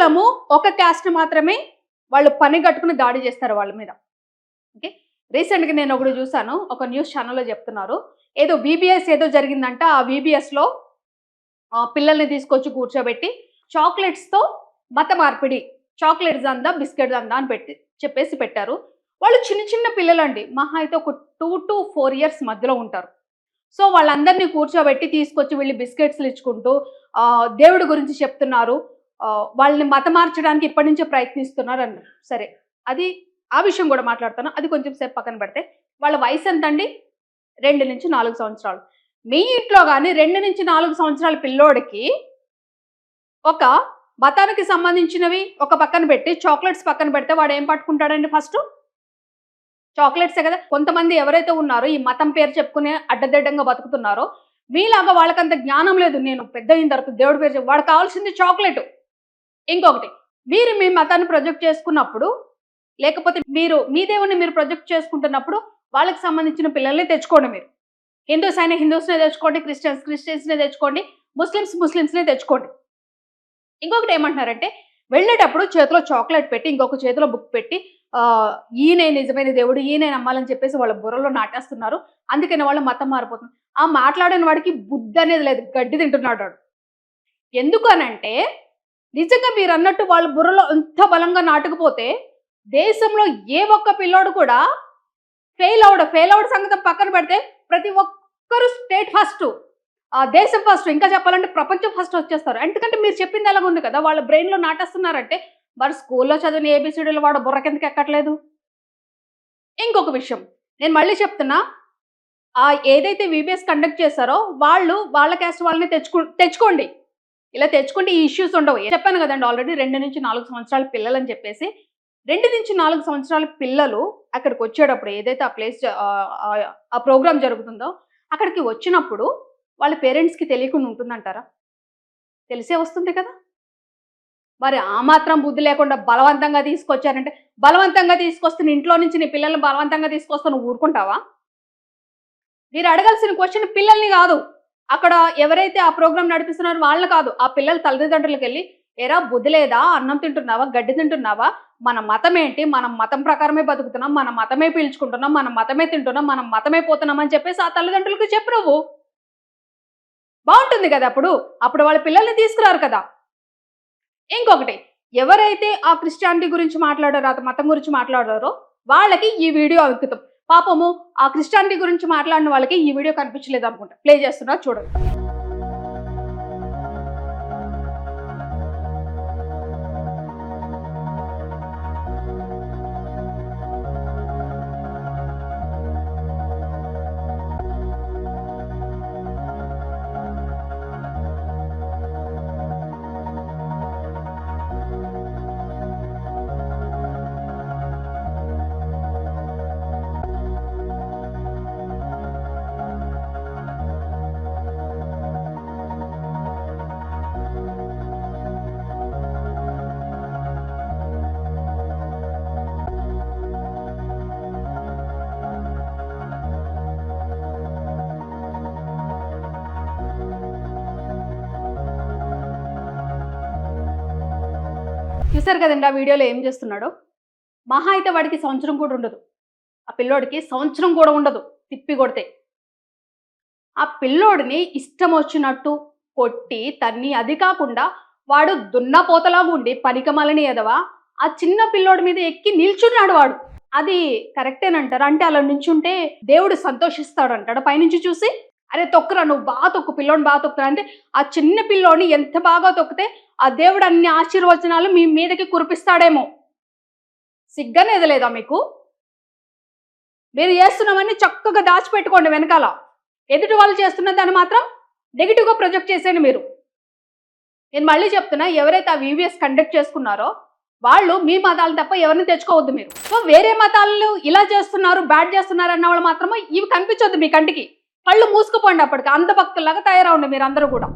కేవలము ఒక క్యాస్ట్ మాత్రమే వాళ్ళు పని కట్టుకుని దాడి చేస్తారు వాళ్ళ మీద. ఓకే. రీసెంట్గా నేను ఒకటి చూసాను, ఒక న్యూస్ ఛానల్లో చెప్తున్నారు, ఏదో VBS ఏదో జరిగిందంట. ఆ VBSలో పిల్లల్ని తీసుకొచ్చి కూర్చోబెట్టి చాక్లెట్స్తో మత మార్పిడి, చాక్లెట్స్ అందా బిస్కెట్స్ అందా అని చెప్పేసి పెట్టారు. వాళ్ళు చిన్న చిన్న పిల్లలండి, మహా అయితే ఒక 2 to 4 ఇయర్స్ మధ్యలో ఉంటారు. సో వాళ్ళందరినీ కూర్చోబెట్టి తీసుకొచ్చి వీళ్ళు బిస్కెట్స్లు ఇచ్చుకుంటూ దేవుడి గురించి చెప్తున్నారు, వాళ్ళని మత మార్చడానికి ఇప్పటి నుంచే ప్రయత్నిస్తున్నారు అన్నారు. సరే, అది ఆ విషయం కూడా మాట్లాడతాను. అది కొంచెం సేపు పక్కన పెడితే, వాళ్ళ వయసు ఎంతండి? 2 నుంచి 4 సంవత్సరాలు. మీ ఇంట్లో కానీ 2 నుంచి 4 సంవత్సరాల పిల్లోడికి ఒక మతానికి సంబంధించినవి ఒక పక్కన పెట్టి చాక్లెట్స్ పక్కన పెడితే వాడు ఏం పట్టుకుంటాడండి? ఫస్ట్ చాక్లెట్సే కదా. కొంతమంది ఎవరైతే ఉన్నారో ఈ మతం పేరు చెప్పుకునే అడ్డదిడ్డంగా బతుకుతున్నారో, మీలాగా వాళ్ళకంత జ్ఞానం లేదు. నేను పెద్ద అయిన తర్వాత దేవుడి పేరు వాడు కావాల్సింది చాక్లెట్. ఇంకొకటి, మీరు మీ మతాన్ని ప్రొజెక్ట్ చేసుకున్నప్పుడు, లేకపోతే మీరు మీ దేవుడిని మీరు ప్రొజెక్ట్ చేసుకుంటున్నప్పుడు వాళ్ళకి సంబంధించిన పిల్లల్ని తెచ్చుకోండి. మీరు హిందూస్ అయినా హిందూస్నే తెచ్చుకోండి, క్రిస్టియన్స్నే తెచ్చుకోండి, ముస్లిమ్స్నే తెచ్చుకోండి. ఇంకొకటి ఏమంటున్నారంటే, వెళ్ళేటప్పుడు చేతిలో చాక్లెట్ పెట్టి ఇంకొక చేతిలో బుక్ పెట్టి ఈయనే నిజమైన దేవుడు, ఈయనే నమ్మాలని చెప్పేసి వాళ్ళ బుర్రలో నాటేస్తున్నారు. అందుకని వాళ్ళ మతం మారిపోతుంది. ఆ మాట్లాడిన వాడికి బుద్ధి అనేది లేదు, గడ్డి తింటున్నాడు వాడు. ఎందుకు అనంటే, నిజంగా మీరు అన్నట్టు వాళ్ళ బుర్రలో ఎంత బలంగా నాటుకుపోతే దేశంలో ఏ ఒక్క పిల్లోడు కూడా ఫెయిల్ అవడం సంగతి పక్కన పెడితే ప్రతి ఒక్కరు స్టేట్ ఫస్ట్, దేశం ఫస్ట్, ఇంకా చెప్పాలంటే ప్రపంచం ఫస్ట్ వచ్చేస్తారు. ఎందుకంటే మీరు చెప్పింది ఎలాగ ఉంది కదా, వాళ్ళ బ్రెయిన్లో నాటేస్తున్నారంటే మరి స్కూల్లో చదివిన ABCDలు వాడు బుర్ర కిందకి ఎక్కట్లేదు. ఇంకొక విషయం నేను మళ్ళీ చెప్తున్నా, ఏదైతే VBS కండక్ట్ చేశారో వాళ్ళ క్యాస్ట్ వాళ్ళని తెచ్చుకోండి. ఇలా తెచ్చుకుంటే ఈ ఇష్యూస్ ఉండవు. చెప్పాను కదండి ఆల్రెడీ 2 నుంచి 4 సంవత్సరాల పిల్లలు అని చెప్పేసి. 2 నుంచి 4 సంవత్సరాల పిల్లలు అక్కడికి వచ్చేటప్పుడు, ఏదైతే ఆ ప్లేస్ ఆ ప్రోగ్రామ్ జరుగుతుందో అక్కడికి వచ్చినప్పుడు వాళ్ళ పేరెంట్స్కి తెలియకుండా ఉంటుందంటారా? తెలిసే వస్తుంది కదా. మరి ఆ మాత్రం బుద్ధి లేకుండా బలవంతంగా తీసుకొచ్చారంటే, బలవంతంగా తీసుకొస్తున్న ఇంట్లో నుంచి నీ పిల్లల్ని బలవంతంగా తీసుకొస్తే నువ్వు ఊరుకుంటావా? మీరు అడగాల్సిన క్వశ్చన్ పిల్లల్ని కాదు, అక్కడ ఎవరైతే ఆ ప్రోగ్రామ్ నడిపిస్తున్నారో వాళ్ళని కాదు, ఆ పిల్లల తల్లిదండ్రులకు వెళ్ళి, ఎరా బుద్ధి లేదా, అన్నం తింటున్నావా, గడ్డి తింటున్నావా, మన మతం ఏంటి, మనం మతం ప్రకారమే బతుకుతున్నాం, మన మతమే పీల్చుకుంటున్నాం, మనం మతమే తింటున్నాం, మనం మతమే పోతున్నాం అని చెప్పేసి ఆ తల్లిదండ్రులకు చెప్పు. నువ్వు బాగుంటుంది కదా. అప్పుడు వాళ్ళ పిల్లల్ని తీసుకురారు కదా. ఇంకొకటి, ఎవరైతే ఆ క్రిస్టియానిటీ గురించి మాట్లాడారో, ఆ మతం గురించి మాట్లాడారో వాళ్ళకి ఈ వీడియో అంకితం. పాపము ఆ క్రిస్టియానిటీ గురించి మాట్లాడిన వాళ్ళకి ఈ వీడియో కనిపించలేదు అనుకుంటా. ప్లే చేస్తున్నా చూడండి. చూసారు కదండి ఆ వీడియోలో ఏం చేస్తున్నాడో. మహా అయితే వాడికి సంవత్సరం కూడా ఉండదు, ఆ పిల్లోడికి సంవత్సరం కూడా ఉండదు తిప్పి కొడితే. ఆ పిల్లోడిని ఇష్టం వచ్చినట్టు కొట్టి తన్ని, అది కాకుండా వాడు దున్నపోతలాగా ఉండి పనికమలని ఎదవా ఆ చిన్న పిల్లోడి మీద ఎక్కి నిల్చున్నాడు వాడు. అది కరెక్టేనంటారు? అంటే అలా నిల్చుంటే దేవుడు సంతోషిస్తాడు అంటాడు పైనుంచి చూసి? అరే తొక్కురా, నువ్వు బాగా తొక్కు, పిల్లోని బాగా తొక్కురా అంటే ఆ చిన్న పిల్లోని ఎంత బాగా తొక్కితే ఆ దేవుడు అన్ని ఆశీర్వచనాలు మీ మీదకి కురిపిస్తాడేమో. సిగ్గనేది లేదా మీకు? మీరు చేస్తున్నామని చక్కగా దాచిపెట్టుకోండి వెనకాల. ఎదుటి వాళ్ళు చేస్తున్న దాన్ని మాత్రం నెగిటివ్గా ప్రొజెక్ట్ చేసేయండి మీరు. నేను మళ్ళీ చెప్తున్నా, ఎవరైతే ఆ VBS కండక్ట్ చేసుకున్నారో వాళ్ళు మీ మతాలు తప్ప ఎవరిని తెచ్చుకోవద్దు మీరు. సో వేరే మతాలు ఇలా చేస్తున్నారు, బ్యాడ్ చేస్తున్నారు అన్న వాళ్ళు మాత్రమే ఇవి కనిపించొద్దు మీ కంటికి. కళ్ళు మూసుకుపోండి. అప్పటికి అంధభక్తుల్లాగా తయారవండి మీరు అందరూ కూడా.